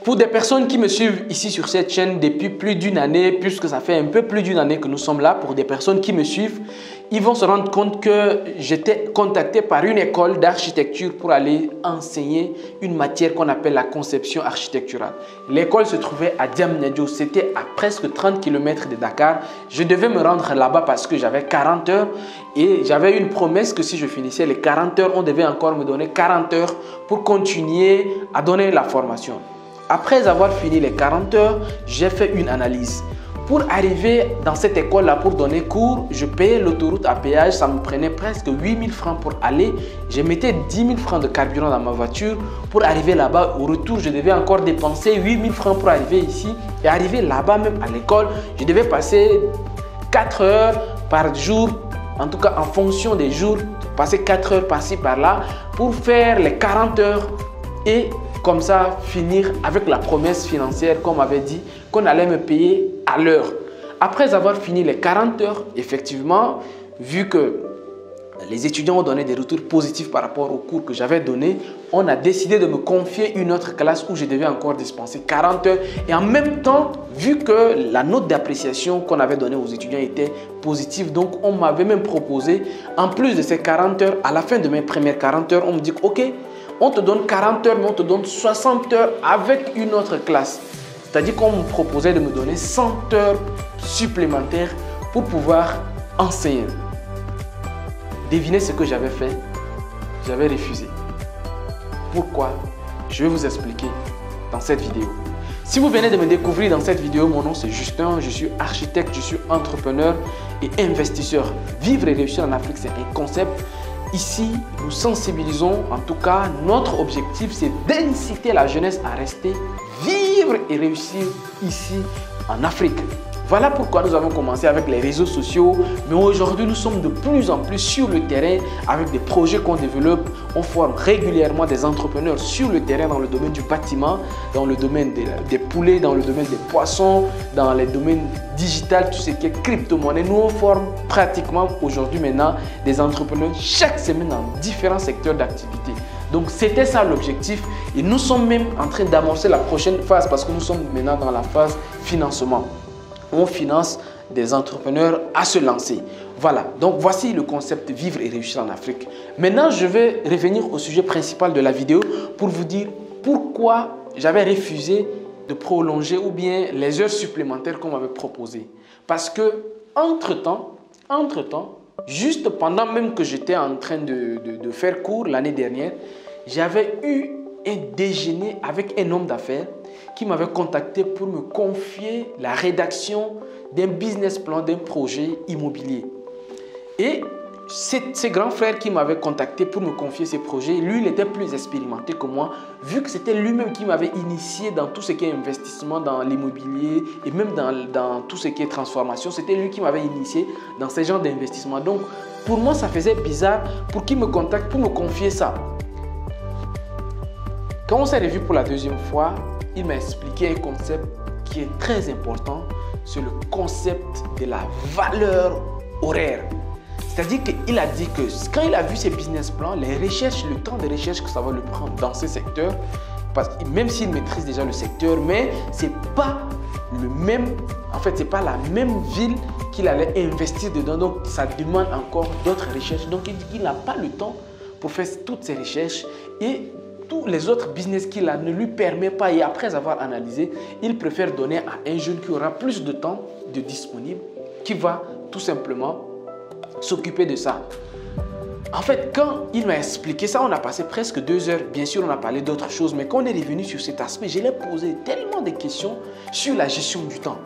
Pour des personnes qui me suivent ici sur cette chaîne depuis plus d'une année, puisque ça fait un peu plus d'une année que nous sommes là, pour des personnes qui me suivent, ils vont se rendre compte que j'étais contacté par une école d'architecture pour aller enseigner une matière qu'on appelle la conception architecturale. L'école se trouvait à Diamniadio, c'était à presque 30 km de Dakar. Je devais me rendre là-bas parce que j'avais 40 heures et j'avais une promesse que si je finissais les 40 heures, on devait encore me donner 40 heures pour continuer à donner la formation. Après avoir fini les 40 heures, j'ai fait une analyse. Pour arriver dans cette école-là pour donner cours, je payais l'autoroute à péage. Ça me prenait presque 8 000 francs pour aller. Je mettais 10 000 francs de carburant dans ma voiture. Pour arriver là-bas, au retour, je devais encore dépenser 8 000 francs pour arriver ici. Et arriver là-bas, même à l'école, je devais passer 4 heures par jour. En tout cas, en fonction des jours, passer 4 heures par-ci, par-là pour faire les 40 heures et comme ça, finir avec la promesse financière qu'on m'avait dit qu'on allait me payer à l'heure. Après avoir fini les 40 heures, effectivement, vu que les étudiants ont donné des retours positifs par rapport au cours que j'avais donné, on a décidé de me confier une autre classe où je devais encore dispenser 40 heures. Et en même temps, vu que la note d'appréciation qu'on avait donnée aux étudiants était positive, donc on m'avait même proposé, en plus de ces 40 heures, à la fin de mes premières 40 heures, on me dit « Ok, on te donne 40 heures, mais on te donne 60 heures avec une autre classe. » C'est-à-dire qu'on me proposait de me donner 100 heures supplémentaires pour pouvoir enseigner. Devinez ce que j'avais fait? J'avais refusé. Pourquoi? Je vais vous expliquer dans cette vidéo. Si vous venez de me découvrir dans cette vidéo, mon nom c'est Justin, je suis architecte, je suis entrepreneur et investisseur. Vivre et réussir en Afrique, c'est un concept. Ici, nous sensibilisons, en tout cas, notre objectif, c'est d'inciter la jeunesse à rester, vivre et réussir ici en Afrique. Voilà pourquoi nous avons commencé avec les réseaux sociaux, mais aujourd'hui, nous sommes de plus en plus sur le terrain avec des projets qu'on développe. On forme régulièrement des entrepreneurs sur le terrain dans le domaine du bâtiment, dans le domaine des poulets, dans le domaine des poissons, dans les domaines digital, tout ce qui est crypto-monnaie. Nous, on forme pratiquement aujourd'hui maintenant des entrepreneurs chaque semaine dans différents secteurs d'activité. Donc, c'était ça l'objectif et nous sommes même en train d'amorcer la prochaine phase parce que nous sommes maintenant dans la phase financement. On finance des entrepreneurs à se lancer. Voilà, donc voici le concept vivre et réussir en Afrique. Maintenant, je vais revenir au sujet principal de la vidéo pour vous dire pourquoi j'avais refusé de prolonger ou bien les heures supplémentaires qu'on m'avait proposées. Parce que, entre-temps, juste pendant même que j'étais en train de faire cours l'année dernière, j'avais eu un déjeuner avec un homme d'affaires qui m'avait contacté pour me confier la rédaction d'un business plan, d'un projet immobilier. Et ces grands frères qui m'avaient contacté pour me confier ces projets, lui, il était plus expérimenté que moi, vu que c'était lui-même qui m'avait initié dans tout ce qui est investissement dans l'immobilier et même dans tout ce qui est transformation. C'était lui qui m'avait initié dans ces genres d'investissement. Donc, pour moi, ça faisait bizarre pour qu'il me contacte pour me confier ça. Quand on s'est revu pour la deuxième fois, il m'a expliqué un concept qui est très important, c'est le concept de la valeur horaire. C'est-à-dire qu'il a dit que quand il a vu ses business plans, les recherches, le temps de recherche que ça va lui prendre dans ce secteur, parce que même s'il maîtrise déjà le secteur, mais c'est pas le même, en fait, c'est pas la même ville qu'il allait investir dedans. Donc, ça demande encore d'autres recherches. Donc, il dit qu'il n'a pas le temps pour faire toutes ces recherches et tous les autres business qu'il a ne lui permet pas. Et après avoir analysé, il préfère donner à un jeune qui aura plus de temps de disponible, qui va tout simplement s'occuper de ça. En fait, quand il m'a expliqué ça, on a passé presque 2 heures. Bien sûr, on a parlé d'autres choses, mais quand on est revenu sur cet aspect, je lui ai posé tellement de questions sur la gestion du temps,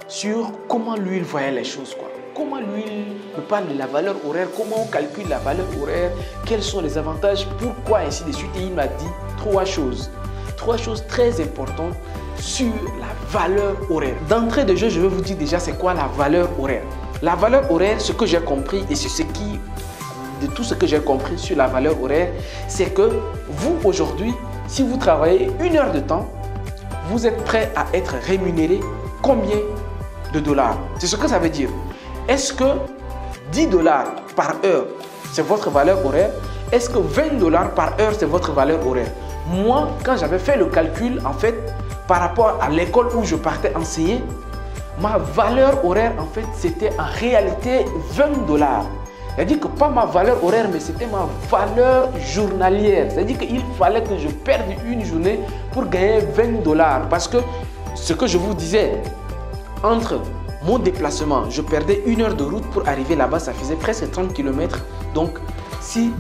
sur comment lui, il voyait les choses, quoi. Comment lui, il me parle de la valeur horaire, comment on calcule la valeur horaire, quels sont les avantages, pourquoi, ainsi de suite. Et il m'a dit 3 choses. 3 choses très importantes sur la valeur horaire. D'entrée de jeu, je vais vous dire déjà c'est quoi la valeur horaire. La valeur horaire, ce que j'ai compris et c'est de tout ce que j'ai compris sur la valeur horaire, c'est que vous aujourd'hui, si vous travaillez 1 heure de temps, vous êtes prêt à être rémunéré combien de dollars? C'est ce que ça veut dire. Est-ce que 10 dollars par heure, c'est votre valeur horaire? Est-ce que 20 dollars par heure, c'est votre valeur horaire? Moi, quand j'avais fait le calcul, en fait, par rapport à l'école où je partais enseigner, ma valeur horaire, en fait, c'était en réalité 20 dollars. C'est-à-dire que pas ma valeur horaire, mais c'était ma valeur journalière. C'est-à-dire qu'il fallait que je perde une journée pour gagner 20 dollars. Parce que ce que je vous disais, entre mon déplacement, je perdais 1 heure de route pour arriver là-bas, ça faisait presque 30 km. Donc, si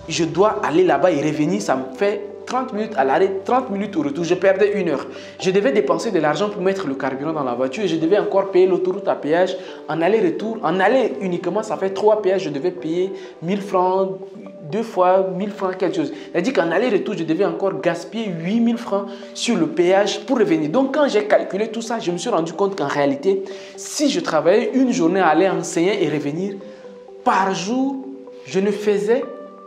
je dois aller là-bas et revenir, ça me fait 30 minutes à l'arrêt, 30 minutes au retour. Je perdais 1 heure. Je devais dépenser de l'argent pour mettre le carburant dans la voiture et je devais encore payer l'autoroute à péage en aller-retour. En aller uniquement, ça fait 3 péages. Je devais payer 1000 francs, 2 fois 1000 francs, quelque chose. C'est-à-dire qu'en aller-retour, je devais encore gaspiller 8000 francs sur le péage pour revenir. Donc, quand j'ai calculé tout ça, je me suis rendu compte qu'en réalité, si je travaillais une journée à aller enseigner et revenir, par jour, je ne faisais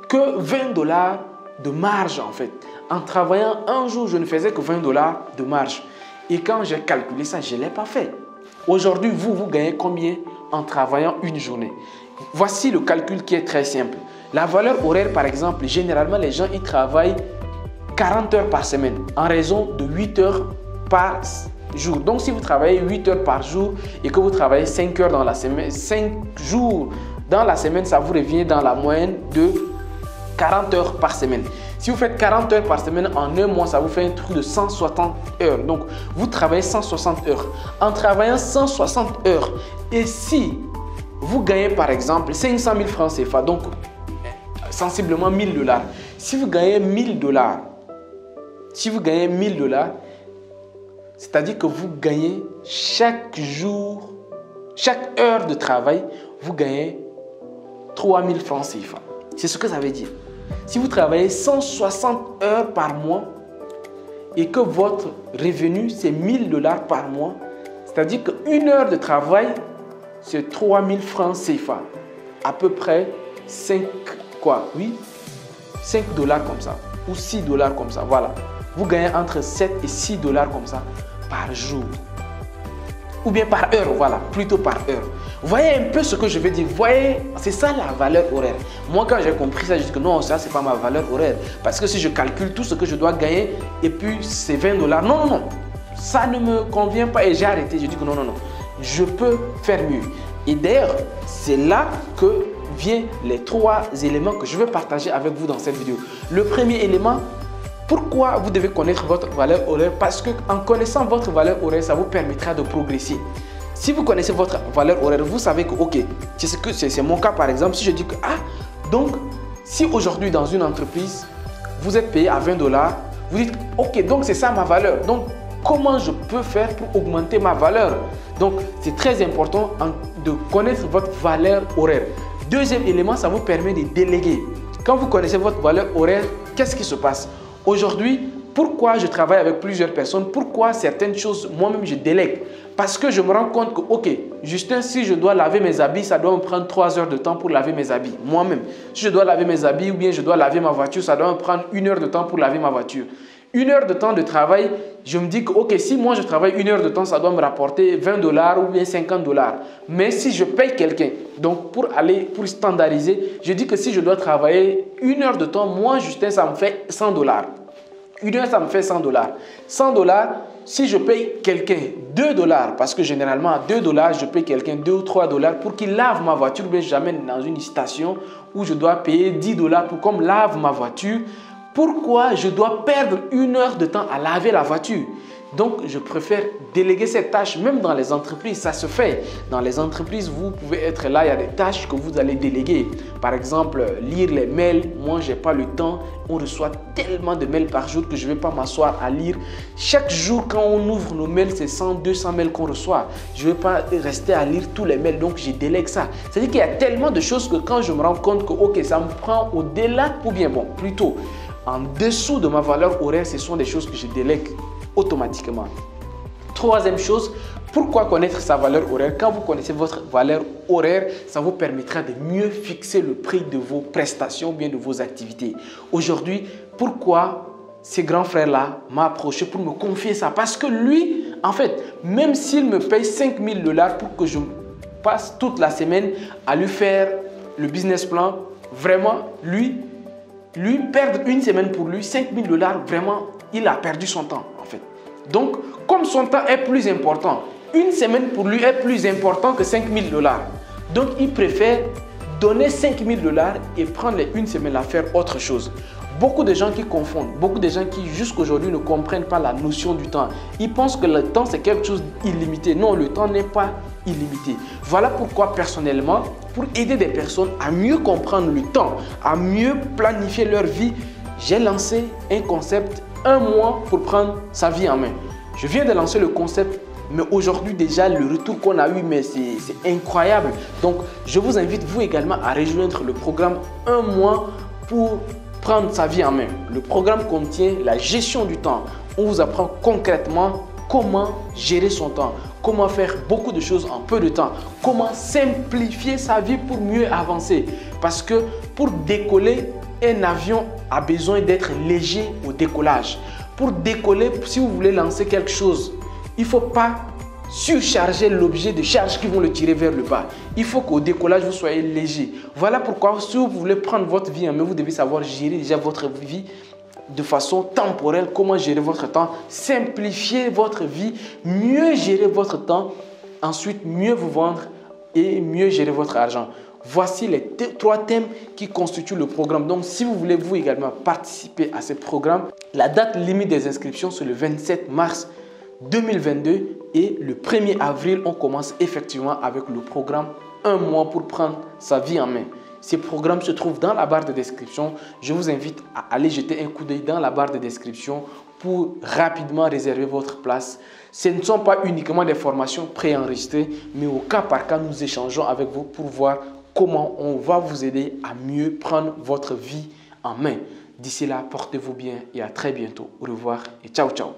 que 20 dollars de marge en fait. En travaillant un jour, je ne faisais que 20 dollars de marge. Et quand j'ai calculé ça, je ne l'ai pas fait. Aujourd'hui, vous gagnez combien en travaillant une journée? Voici le calcul qui est très simple. La valeur horaire, par exemple, généralement, les gens ils travaillent 40 heures par semaine en raison de 8 heures par jour. Donc, si vous travaillez 8 heures par jour et que vous travaillez 5 heures dans la semaine, 5 jours dans la semaine, ça vous revient dans la moyenne de 40 heures par semaine. Si vous faites 40 heures par semaine en un mois, ça vous fait un truc de 160 heures. Donc, vous travaillez 160 heures. En travaillant 160 heures, et si vous gagnez par exemple 500 000 francs CFA, donc sensiblement 1000 dollars. Si vous gagnez 1000 dollars, c'est-à-dire que vous gagnez chaque jour, chaque heure de travail, vous gagnez 3000 francs CFA. C'est ce que ça veut dire. Si vous travaillez 160 heures par mois et que votre revenu c'est 1000 dollars par mois, c'est-à-dire qu'une heure de travail c'est 3000 francs CFA. À peu près 5 dollars comme ça ou 6 dollars comme ça. Voilà. Vous gagnez entre 7 et 6 dollars comme ça par jour. Ou bien par heure, voilà, plutôt par heure. Vous voyez un peu ce que je veux dire. Vous voyez, c'est ça la valeur horaire. Moi, quand j'ai compris ça, je dis que non, ça, c'est pas ma valeur horaire. Parce que si je calcule tout ce que je dois gagner et puis c'est 20 dollars, non, non, non. Ça ne me convient pas et j'ai arrêté. Je dis que non, non, non. Je peux faire mieux. Et d'ailleurs, c'est là que viennent les 3 éléments que je veux partager avec vous dans cette vidéo. Le premier élément, pourquoi vous devez connaître votre valeur horaire? Parce qu'en connaissant votre valeur horaire, ça vous permettra de progresser. Si vous connaissez votre valeur horaire, vous savez que, ok, c'est mon cas par exemple, si je dis que, donc, si aujourd'hui dans une entreprise, vous êtes payé à 20 dollars, vous dites, ok, donc c'est ça ma valeur. Donc, comment je peux faire pour augmenter ma valeur? Donc, c'est très important de connaître votre valeur horaire. Deuxième élément, ça vous permet de déléguer. Quand vous connaissez votre valeur horaire, qu'est-ce qui se passe? Aujourd'hui, pourquoi je travaille avec plusieurs personnes? Pourquoi certaines choses, moi-même, je délègue? Parce que je me rends compte que, ok, Justin, si je dois laver mes habits, ça doit me prendre 3 heures de temps pour laver mes habits, moi-même. Si je dois laver mes habits ou bien je dois laver ma voiture, ça doit me prendre 1 heure de temps pour laver ma voiture. 1 heure de temps de travail, je me dis que, ok, si moi je travaille 1 heure de temps, ça doit me rapporter 20 dollars ou bien 50 dollars. Mais si je paye quelqu'un, donc pour standardiser, je dis que si je dois travailler 1 heure de temps, moi, Justin, ça me fait 100 dollars. 1 heure, ça me fait 100 dollars. 100 dollars, si je paye quelqu'un 2 dollars, parce que généralement à 2 dollars, je paye quelqu'un 2 ou 3 dollars pour qu'il lave ma voiture, ou bien j'amène dans une station où je dois payer 10 dollars pour qu'on me lave ma voiture. Pourquoi je dois perdre 1 heure de temps à laver la voiture? Donc, je préfère déléguer cette tâche, même dans les entreprises, ça se fait. Dans les entreprises, vous pouvez être là, il y a des tâches que vous allez déléguer. Par exemple, lire les mails, moi, je n'ai pas le temps. On reçoit tellement de mails par jour que je ne vais pas m'asseoir à lire. Chaque jour, quand on ouvre nos mails, c'est 100, 200 mails qu'on reçoit. Je ne vais pas rester à lire tous les mails, donc je délègue ça. C'est-à-dire qu'il y a tellement de choses que quand je me rends compte que, ok, ça me prend au-delà, ou bien bon, plutôt, en dessous de ma valeur horaire, ce sont des choses que je délègue automatiquement. Troisième chose, pourquoi connaître sa valeur horaire? Quand vous connaissez votre valeur horaire, ça vous permettra de mieux fixer le prix de vos prestations ou bien de vos activités. Aujourd'hui, pourquoi ce grand frère-là m'a approché pour me confier ça? Parce que lui, en fait, même s'il me paye 5000 dollars pour que je passe toute la semaine à lui faire le business plan, vraiment, lui, lui, perdre une semaine pour lui, 5 000 $, vraiment, il a perdu son temps en fait. Donc, comme son temps est plus important, une semaine pour lui est plus important que 5 000 $. Donc, il préfère donner 5 000 $ et prendre les une semaine à faire autre chose. Beaucoup de gens qui confondent, beaucoup de gens qui jusqu'à aujourd'hui ne comprennent pas la notion du temps. Ils pensent que le temps c'est quelque chose d'illimité. Non, le temps n'est pas illimité. Voilà pourquoi personnellement, pour aider des personnes à mieux comprendre le temps, à mieux planifier leur vie, j'ai lancé un concept, 1 mois pour prendre sa vie en main. Je viens de lancer le concept, mais aujourd'hui déjà le retour qu'on a eu, mais c'est incroyable. Donc je vous invite vous également à rejoindre le programme 1 mois pour prendre sa vie en main. Le programme contient la gestion du temps. On vous apprend concrètement comment gérer son temps, comment faire beaucoup de choses en peu de temps, comment simplifier sa vie pour mieux avancer. Parce que pour décoller, un avion a besoin d'être léger au décollage. Pour décoller, si vous voulez lancer quelque chose, il ne faut pas surcharger l'objet de charge qui vont le tirer vers le bas. Il faut qu'au décollage, vous soyez léger. Voilà pourquoi si vous voulez prendre votre vie en main, vous devez savoir gérer déjà votre vie de façon temporelle. Comment gérer votre temps, simplifier votre vie, mieux gérer votre temps, ensuite mieux vous vendre et mieux gérer votre argent. Voici les 3 thèmes qui constituent le programme. Donc, si vous voulez vous également participer à ce programme, la date limite des inscriptions, c'est le 27 mars 2022 et le 1er avril, on commence effectivement avec le programme 1 mois pour prendre sa vie en main. Ces programmes se trouvent dans la barre de description. Je vous invite à aller jeter un coup d'œil dans la barre de description pour rapidement réserver votre place. Ce ne sont pas uniquement des formations préenregistrées, mais au cas par cas, nous échangeons avec vous pour voir comment on va vous aider à mieux prendre votre vie en main. D'ici là, portez-vous bien et à très bientôt. Au revoir et ciao, ciao.